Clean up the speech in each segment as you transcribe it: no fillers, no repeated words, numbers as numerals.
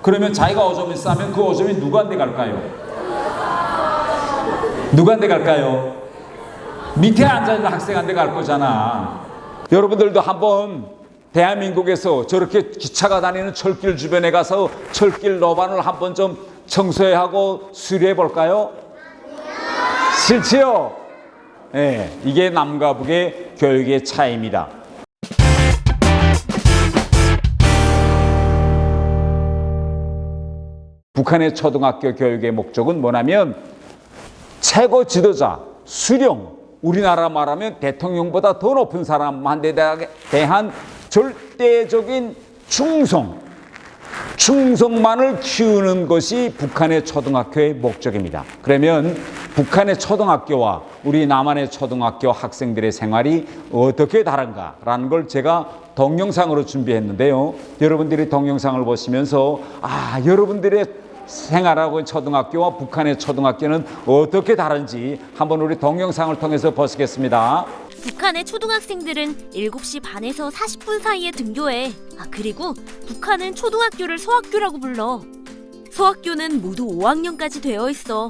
그러면 자기가 5점이 싸면 그 5점이 누구한테 갈까요? 누구한테 갈까요? 밑에 앉아있는 학생한테 갈 거잖아. 여러분들도 한번 대한민국에서 저렇게 기차가 다니는 철길 주변에 가서 철길 노반을 한번 좀 청소해 하고 수리해 볼까요? 싫지요? 네, 이게 남과 북의 교육의 차이입니다. 북한의 초등학교 교육의 목적은 뭐냐면 최고 지도자, 수령, 우리나라 말하면 대통령보다 더 높은 사람한테 대한 절대적인 충성만을 키우는 것이 북한의 초등학교의 목적입니다. 그러면 북한의 초등학교와 우리 남한의 초등학교 학생들의 생활이 어떻게 다른가라는 걸 제가 동영상으로 준비했는데요. 여러분들이 동영상을 보시면서 여러분들의 생활하고 초등학교와 북한의 초등학교는 어떻게 다른지 한번 우리 동영상을 통해서 보시겠습니다. 북한의 초등학생들은 7시 반에서 40분 사이에 등교해. 그리고 북한은 초등학교를 소학교라고 불러. 소학교는 모두 5학년까지 되어 있어.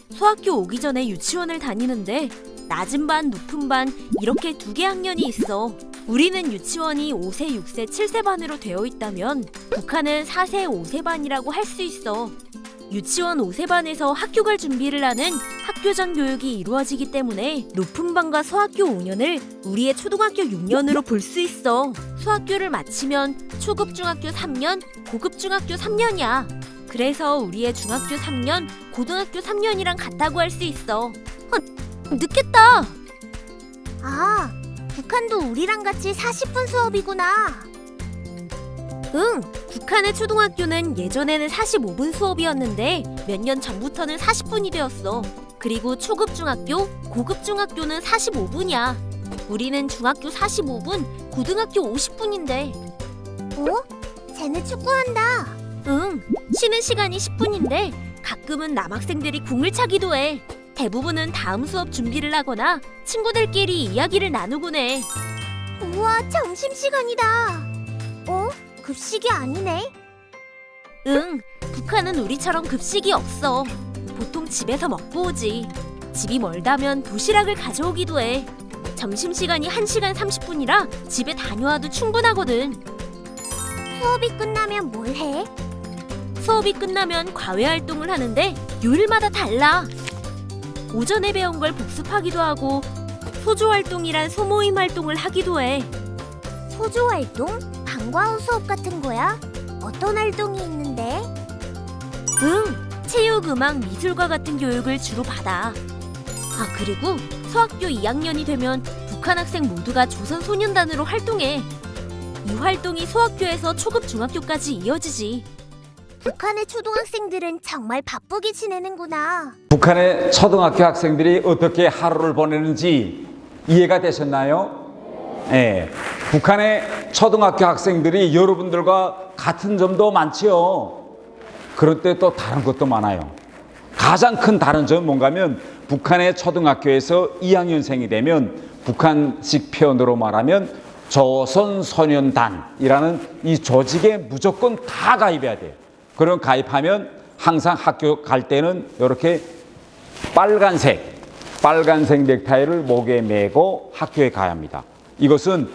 소학교 오기 전에 유치원을 다니는데 낮은 반, 높은 반 이렇게 2개 학년이 있어. 우리는 유치원이 5세, 6세, 7세 반으로 되어 있다면 북한은 4세, 5세 반이라고 할 수 있어. 유치원 5세 반에서 학교 갈 준비를 하는 학교 전 교육이 이루어지기 때문에 높은 반과 소학교 5년을 우리의 초등학교 6년으로 볼 수 있어. 소학교를 마치면 초급 중학교 3년, 고급 중학교 3년이야. 그래서 우리의 중학교 3년, 고등학교 3년이랑 같다고 할 수 있어. 늦겠다. 북한도 우리랑 같이 40분 수업이구나. 응, 북한의 초등학교는 예전에는 45분 수업이었는데 몇 년 전부터는 40분이 되었어. 그리고 초급 중학교, 고급 중학교는 45분이야. 우리는 중학교 45분, 고등학교 50분인데. 쟤네 축구한다. 응, 쉬는 시간이 10분인데 가끔은 남학생들이 공을 차기도 해. 대부분은 다음 수업 준비를 하거나 친구들끼리 이야기를 나누곤 해. 우와, 점심시간이다. 급식이 아니네? 응, 북한은 우리처럼 급식이 없어. 보통 집에서 먹고 오지. 집이 멀다면 도시락을 가져오기도 해. 점심시간이 1시간 30분이라 집에 다녀와도 충분하거든. 수업이 끝나면 뭘 해? 수업이 끝나면 과외활동을 하는데 요일마다 달라. 오전에 배운 걸 복습하기도 하고 소조활동이란 소모임 활동을 하기도 해. 소조활동? 방과 후 수업 같은 거야? 어떤 활동이 있는데? 체육, 음악, 미술과 같은 교육을 주로 받아. 그리고 소학교 2학년이 되면 북한 학생 모두가 조선소년단으로 활동해. 이 활동이 소학교에서 초급 중학교까지 이어지지. 북한의 초등학생들은 정말 바쁘게 지내는구나. 북한의 초등학교 학생들이 어떻게 하루를 보내는지 이해가 되셨나요? 네. 북한의 초등학교 학생들이 여러분들과 같은 점도 많지요. 그런데 또 다른 것도 많아요. 가장 큰 다른 점은 뭔가 하면 북한의 초등학교에서 2학년생이 되면 북한식 표현으로 말하면 조선소년단이라는 이 조직에 무조건 다 가입해야 돼요. 그럼 가입하면 항상 학교 갈 때는 이렇게 빨간색 넥타이를 목에 메고 학교에 가야 합니다. 이것은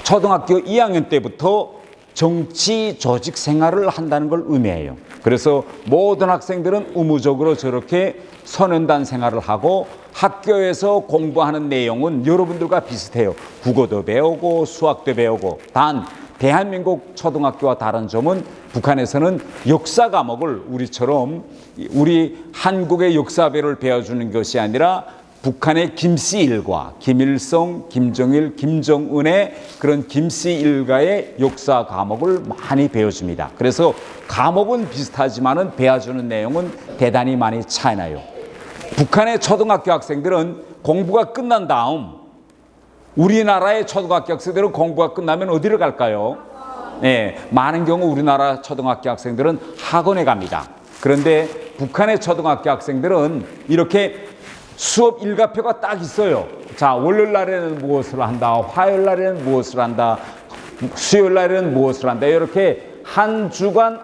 초등학교 2학년 때부터 정치 조직 생활을 한다는 걸 의미해요. 그래서 모든 학생들은 의무적으로 저렇게 소년단 생활을 하고 학교에서 공부하는 내용은 여러분들과 비슷해요. 국어도 배우고 수학도 배우고. 단 대한민국 초등학교와 다른 점은 북한에서는 역사 과목을 우리처럼 우리 한국의 역사배를 배워주는 것이 아니라 북한의 김씨 일가, 김일성, 김정일, 김정은의 그런 김씨 일가의 역사 과목을 많이 배워줍니다. 그래서 과목은 비슷하지만은 배워주는 내용은 대단히 많이 차이나요. 북한의 초등학교 학생들은 공부가 끝난 다음 우리나라의 초등학교 학생들은 공부가 끝나면 어디를 갈까요? 네, 많은 경우 우리나라 초등학교 학생들은 학원에 갑니다. 그런데 북한의 초등학교 학생들은 이렇게 수업 일과표가 딱 있어요. 자, 월요일 날에는 무엇을 한다, 화요일 날에는 무엇을 한다, 수요일 날에는 무엇을 한다. 이렇게 한 주간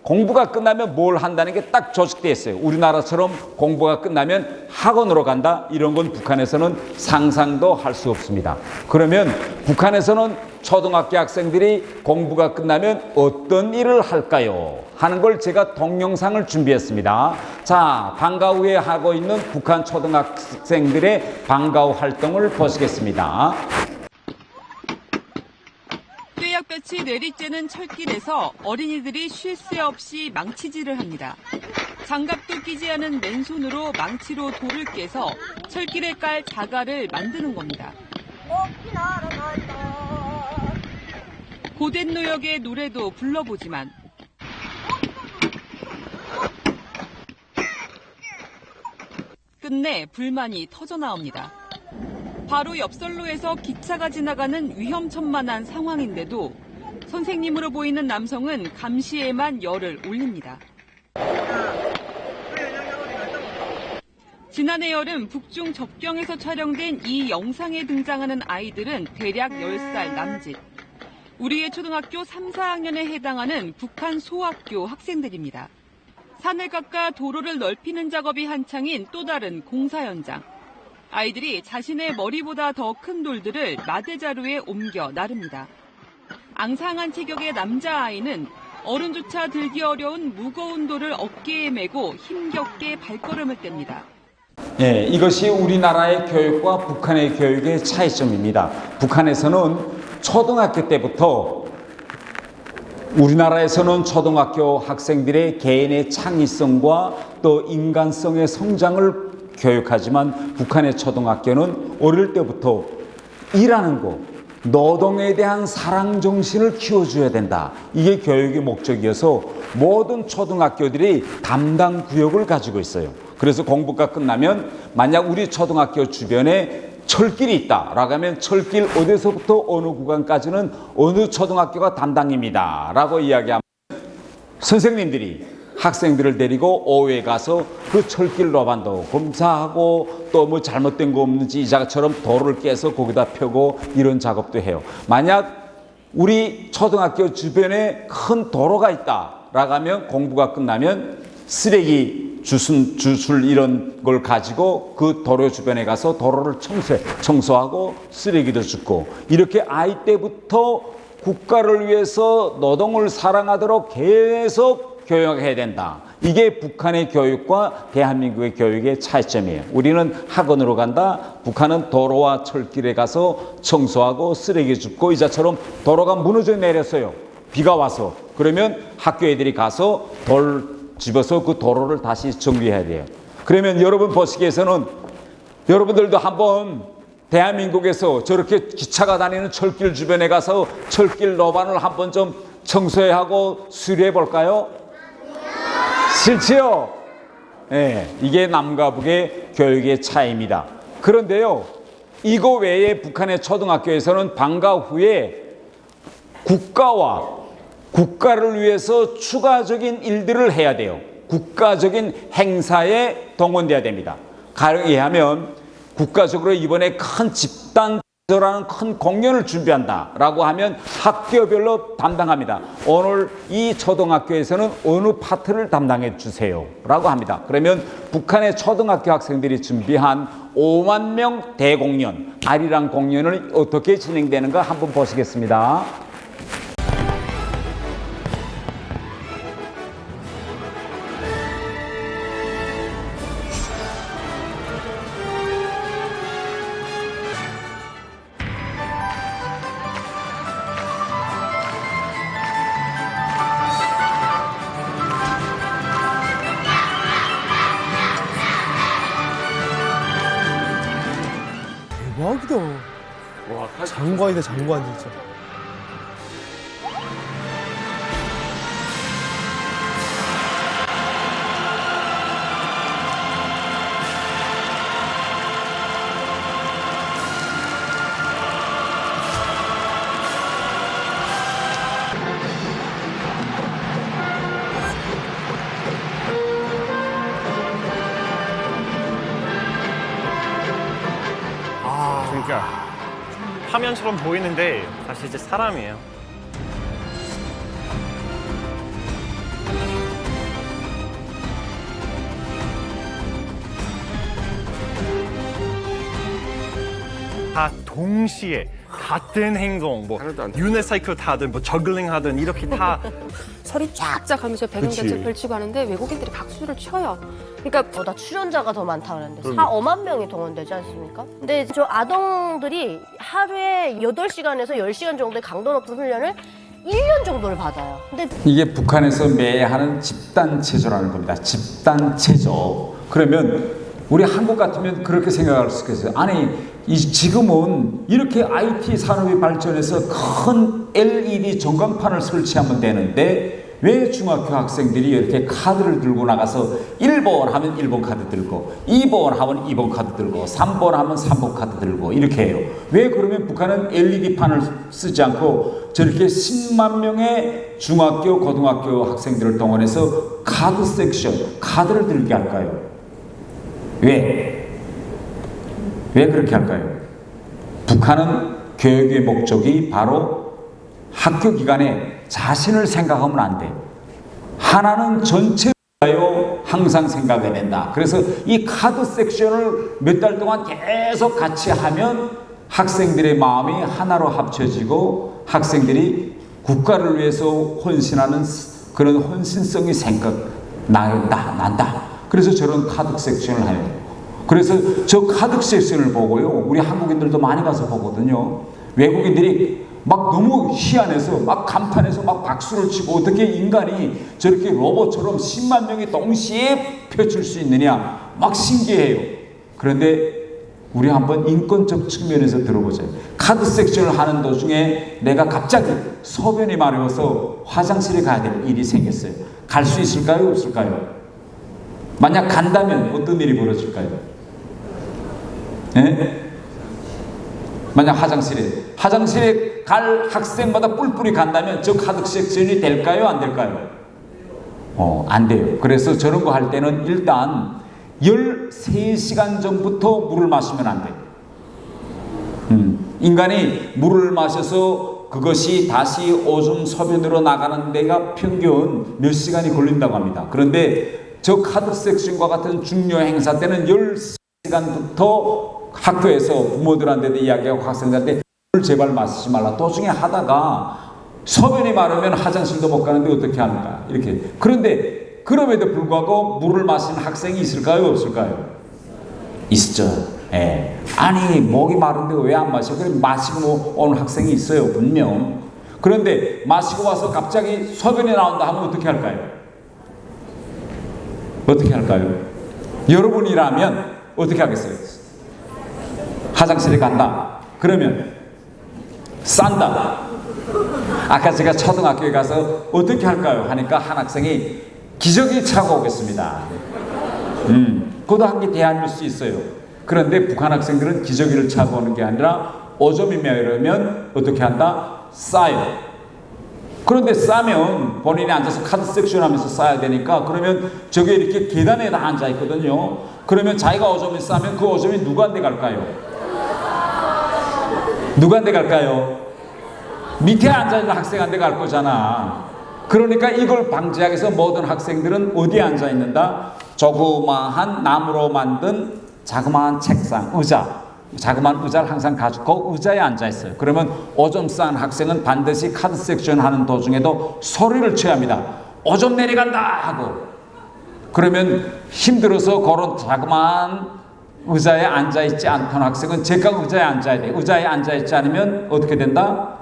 공부가 끝나면 뭘 한다는 게 딱 조직되어 있어요. 우리나라처럼 공부가 끝나면 학원으로 간다, 이런 건 북한에서는 상상도 할 수 없습니다. 그러면 북한에서는 초등학교 학생들이 공부가 끝나면 어떤 일을 할까요? 하는 걸 제가 동영상을 준비했습니다. 자, 방과 후에 하고 있는 북한 초등학생들의 방과 후 활동을 보시겠습니다. 떼약볕이 내리쬐는 철길에서 어린이들이 쉴 새 없이 망치질을 합니다. 장갑도 끼지 않은 맨손으로 망치로 돌을 깨서 철길에 깔 자갈을 만드는 겁니다. 고된 노역의 노래도 불러보지만 끝내 불만이 터져나옵니다. 바로 옆선로에서 기차가 지나가는 위험천만한 상황인데도 선생님으로 보이는 남성은 감시에만 열을 올립니다. 지난해 여름 북중 접경에서 촬영된 이 영상에 등장하는 아이들은 대략 10살 남짓. 우리의 초등학교 3, 4학년에 해당하는 북한 소학교 학생들입니다. 산을 깎아 도로를 넓히는 작업이 한창인 또 다른 공사 현장. 아이들이 자신의 머리보다 더 큰 돌들을 마대자루에 옮겨 나릅니다. 앙상한 체격의 남자아이는 어른조차 들기 어려운 무거운 돌을 어깨에 메고 힘겹게 발걸음을 뗍니다. 예, 이것이 우리나라의 교육과 북한의 교육의 차이점입니다. 북한에서는 초등학교 때부터, 우리나라에서는 초등학교 학생들의 개인의 창의성과 또 인간성의 성장을 교육하지만 북한의 초등학교는 어릴 때부터 일하는 거, 노동에 대한 사랑 정신을 키워줘야 된다. 이게 교육의 목적이어서 모든 초등학교들이 담당 구역을 가지고 있어요. 그래서 공부가 끝나면 만약 우리 초등학교 주변에 철길이 있다라고 하면 철길 어디서부터 어느 구간까지는 어느 초등학교가 담당입니다 라고 이야기하면 선생님들이 학생들을 데리고 오후에 가서 그 철길 로반도 검사하고 또 뭐 잘못된 거 없는지 이자처럼 도로를 깨서 거기다 펴고 이런 작업도 해요. 만약 우리 초등학교 주변에 큰 도로가 있다라고 하면 공부가 끝나면 쓰레기 주술 이런 걸 가지고 그 도로 주변에 가서 도로를 청소하고 쓰레기도 줍고, 이렇게 아이 때부터 국가를 위해서 노동을 사랑하도록 계속 교육해야 된다. 이게 북한의 교육과 대한민국의 교육의 차이점이에요. 우리는 학원으로 간다. 북한은 도로와 철길에 가서 청소하고 쓰레기 줍고, 이자처럼 도로가 무너져 내렸어요. 비가 와서. 그러면 학교 애들이 가서 돌 집어서 그 도로를 다시 정비해야 돼요. 그러면 여러분 보시기에서는 여러분들도 한번 대한민국에서 저렇게 기차가 다니는 철길 주변에 가서 철길 로반을 한번 좀 청소해 하고 수리해 볼까요? 싫지요? 네, 이게 남과 북의 교육의 차이입니다. 그런데요, 이거 외에 북한의 초등학교에서는 방과 후에 국가를 위해서 추가적인 일들을 해야 돼요. 국가적인 행사에 동원돼야 됩니다. 가령하면 국가적으로 이번에 큰 집단라는 큰 공연을 준비한다라고 하면 학교별로 담당합니다. 오늘 이 초등학교에서는 어느 파트를 담당해 주세요라고 합니다. 그러면 북한의 초등학교 학생들이 준비한 5만 명 대공연, 아리랑 공연을 어떻게 진행되는가 한번 보시겠습니다. 대박이다. 와, 장관이다, 장관 진짜. 그러니까 화면처럼 보이는데 사실 이제 사람이에요. 다 동시에 같은 행동, 뭐 하나도 안 유니사이클 타든 뭐 저글링 하든 이렇게 다 소리 쫙쫙 하면서 배경자체를 펼치고 하는데 외국인들이 박수를 쳐요. 그러니까 보다 출연자가 더 많다 그랬는데 4~5만 명이 동원되지 않습니까? 근데 저 아동들이 하루에 8시간에서 10시간 정도의 강도 높은 훈련을 1년 정도를 받아요. 근데 이게 북한에서 매해 하는 집단 체조라는 겁니다. 집단 체조. 그러면 우리 한국 같으면 그렇게 생각할 수 있겠어요. 아니, 지금은 이렇게 IT 산업이 발전해서 큰 LED 전광판을 설치하면 되는데 왜 중학교 학생들이 이렇게 카드를 들고 나가서 1번 하면 1번 카드 들고 2번 하면 2번 카드 들고 3번 하면 3번 카드 들고 이렇게 해요. 왜 그러면 북한은 LED판을 쓰지 않고 저렇게 10만 명의 중학교, 고등학교 학생들을 동원해서 카드 섹션, 카드를 들게 할까요? 왜 그렇게 할까요? 북한은 교육의 목적이 바로 학교 기간에 자신을 생각하면 안 돼. 하나는 전체로 항상 생각해야 된다. 그래서 이 카드 섹션을 몇 달 동안 계속 같이 하면 학생들의 마음이 하나로 합쳐지고 학생들이 국가를 위해서 헌신하는 그런 헌신성이 난다. 그래서 저런 카드 섹션을 해요. 그래서 저 카드 섹션을 보고요. 우리 한국인들도 많이 가서 보거든요. 외국인들이 막 너무 희한해서 막 감탄해서 막 박수를 치고 어떻게 인간이 저렇게 로봇처럼 10만 명이 동시에 펼칠 수 있느냐 막 신기해요. 그런데 우리 한번 인권적 측면에서 들어보자. 카드 섹션을 하는 도중에 내가 갑자기 소변이 마려워서 화장실에 가야 될 일이 생겼어요. 갈 수 있을까요? 없을까요? 만약 간다면 어떤 일이 벌어질까요? 네? 만약 화장실에 갈 학생마다 뿔뿔이 간다면 저 카드 섹션이 될까요? 안 될까요? 안 돼요. 그래서 저런 거 할 때는 일단 13시간 전부터 물을 마시면 안 돼요. 인간이 물을 마셔서 그것이 다시 오줌 소변으로 나가는 데가 평균 몇 시간이 걸린다고 합니다. 그런데 저 카드 섹션과 같은 중요 행사 때는 10시간부터 학교에서 부모들한테도 이야기하고 학생들한테 물 제발 마시지 말라. 도중에 하다가 소변이 마르면 화장실도 못 가는데 어떻게 합니까? 이렇게. 그런데 그럼에도 불구하고 물을 마시는 학생이 있을까요? 없을까요? 있죠. 예. 아니 목이 마른데 왜 안 마셔? 그래 마시고 온 학생이 있어요. 분명. 그런데 마시고 와서 갑자기 소변이 나온다 하면 어떻게 할까요? 어떻게 할까요? 여러분이라면 어떻게 하겠어요? 화장실에 간다. 그러면 싼다. 아까 제가 초등학교에 가서 어떻게 할까요? 하니까 한 학생이 기저귀 차고 오겠습니다. 그것도 한 개 대안일 수 있어요. 그런데 북한 학생들은 기저귀를 차고 오는 게 아니라 오줌이 메르면 어떻게 한다? 싸요. 그런데 싸면 본인이 앉아서 카드 섹션 하면서 싸야 되니까 그러면 저게 이렇게 계단에 다 앉아 있거든요. 그러면 자기가 오줌이 싸면 그 오줌이 누구한테 갈까요? 누구한테 갈까요? 밑에 앉아있는 학생한테 갈 거잖아. 그러니까 이걸 방지하기 위해서 모든 학생들은 어디에 앉아있는다? 조그마한 나무로 만든 자그마한 책상, 의자, 자그마한 의자를 항상 가지고 의자에 앉아있어요. 그러면 오줌 싼 학생은 반드시 카드 섹션 하는 도중에도 소리를 쳐야 합니다. 오줌 내려간다 하고. 그러면 힘들어서 그런 자그마한 의자에 앉아있지 않던 학생은 제가 의자에 앉아야 돼. 의자에 앉아있지 않으면 어떻게 된다?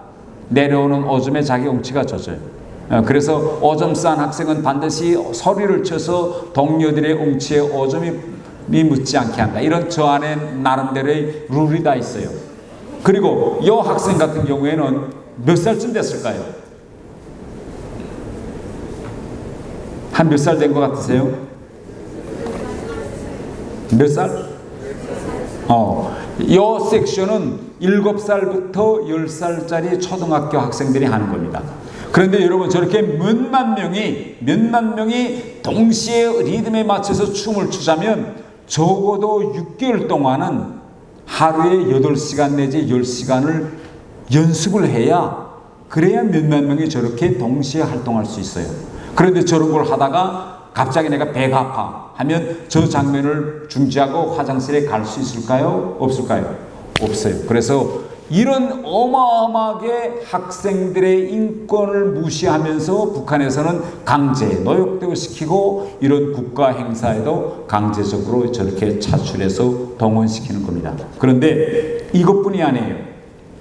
내려오는 오줌에 자기 엉치가 젖어요. 그래서 오줌 싼 학생은 반드시 소리를 쳐서 동료들의 엉치에 오줌이 묻지 않게 한다. 이런 저 안에 나름대로의 룰이 다 있어요. 그리고 이 학생 같은 경우에는 몇 살쯤 됐을까요? 한 몇 살 된 것 같으세요? 몇 살? 이 섹션은 7살부터 10살짜리 초등학교 학생들이 하는 겁니다. 그런데 여러분 저렇게 몇만 명이 동시에 리듬에 맞춰서 춤을 추자면 적어도 6개월 동안은 하루에 8시간 내지 10시간을 연습을 해야 그래야 몇만 명이 저렇게 동시에 활동할 수 있어요. 그런데 저런 걸 하다가 갑자기 내가 배가 아파 하면 저 장면을 중지하고 화장실에 갈 수 있을까요? 없을까요? 없어요. 그래서 이런 어마어마하게 학생들의 인권을 무시하면서 북한에서는 강제 노역도 시키고 이런 국가 행사에도 강제적으로 저렇게 차출해서 동원시키는 겁니다. 그런데 이것뿐이 아니에요.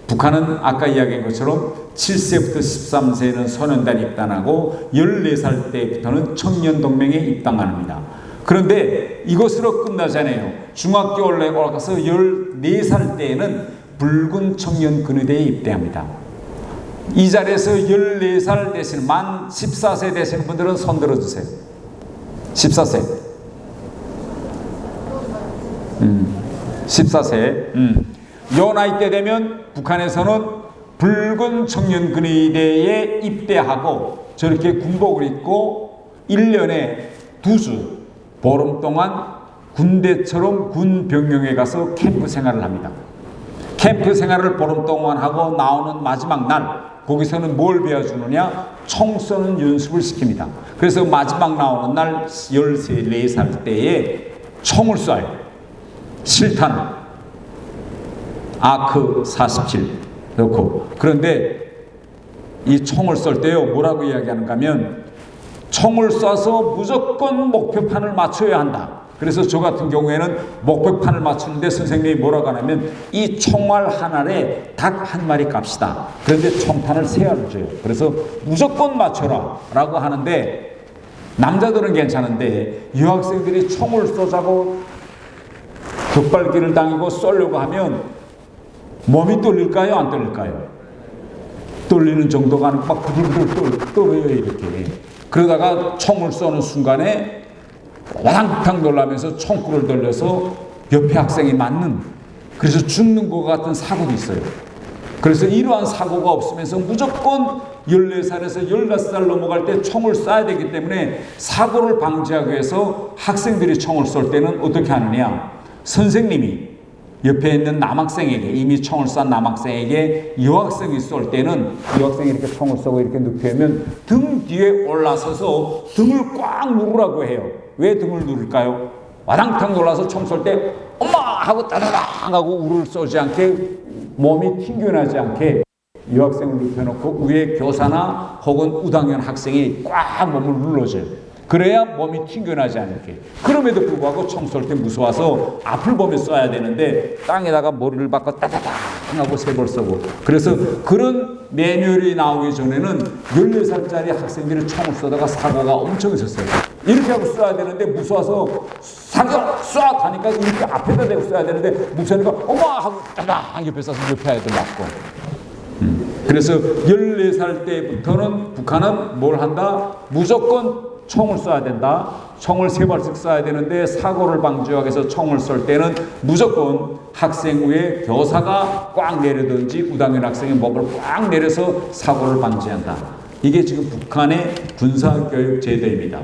북한은 아까 이야기한 것처럼 7세부터 13세는 소년단에 입단하고 14살 때부터는 청년동맹에 입당합니다. 그런데 이것으로 끝나지 않아요. 중학교 올라가서 14살 때에는 붉은 청년근위대에 입대합니다. 이 자리에서 14살 되시는 만 14세 되시는 분들은 손 들어주세요. 14세 14세 요 나이 때 되면 북한에서는 붉은 청년근위대에 입대하고 저렇게 군복을 입고 1년에 2주 보름 동안 군대처럼 군 병영에 가서 캠프 생활을 합니다. 캠프 생활을 보름 동안 하고 나오는 마지막 날 거기서는 뭘 배워주느냐? 총 쏘는 연습을 시킵니다. 그래서 마지막 나오는 날 14살 때에 총을 쏴요. 실탄을 아크 47 넣고. 그런데 이 총을 쏠 때요 뭐라고 이야기하는가 하면 총을 쏴서 무조건 목표판을 맞춰야 한다. 그래서 저 같은 경우에는 목표판을 맞추는데 선생님이 뭐라고 하냐면 이 총알 한 알에 닭 한 마리 값이다. 그런데 총탄을 3알을 줘요. 그래서 무조건 맞춰라 라고 하는데 남자들은 괜찮은데 여학생들이 총을 쏘자고 격발기를 당하고 쏘려고 하면 몸이 떨릴까요? 안 떨릴까요? 떨리는 정도가 아니고 막 부들부들 떨어요 이렇게. 그러다가 총을 쏘는 순간에 와당탕 놀라면서 총구를 돌려서 옆에 학생이 맞는, 그래서 죽는 것 같은 사고도 있어요. 그래서 이러한 사고가 없으면서 무조건 14살에서 15살 넘어갈 때 총을 쏴야 되기 때문에 사고를 방지하기 위해서 학생들이 총을 쏠 때는 어떻게 하느냐, 선생님이 옆에 있는 남학생에게, 이미 총을 쏜 남학생에게 여학생이 쏠 때는 여학생이 이렇게 총을 쏘고 이렇게 눕혀면 등 뒤에 올라서서 등을 꽉 누르라고 해요. 왜 등을 누를까요? 와당탕 놀라서 총 쏠 때 엄마 하고 따다당 하고 우를 쏘지 않게, 몸이 튕겨나지 않게 여학생을 눕혀놓고 위에 교사나 혹은 우당현 학생이 꽉 몸을 눌러줘요. 그래야 몸이 튕겨나지 않게. 그럼에도 불구하고 총 쏠 때 무서워서 앞을 보며 쏴야 되는데 땅에다가 머리를 박고 따다당 하고 3번 쏘고. 그래서 그런 매뉴얼이 나오기 전에는 14살짜리 학생들이 총을 쏘다가 사고가 엄청 있었어요. 이렇게 하고 쏴야 되는데 무서워서 사격 쏴 하니까 이렇게 앞에다 대고 쏴야 되는데 무서우니까 엄마 하고 따다당 옆에 쏴서 옆에 애들 맞고. 그래서 14살 때부터는 북한은 뭘 한다? 무조건 총을 쏴야 된다. 총을 3발씩 쏴야 되는데 사고를 방지하기 위해서 총을 쏠 때는 무조건 학생 위에 교사가 꽉 내리든지 우당현 학생의 목을 꽉 내려서 사고를 방지한다. 이게 지금 북한의 군사교육 제도입니다.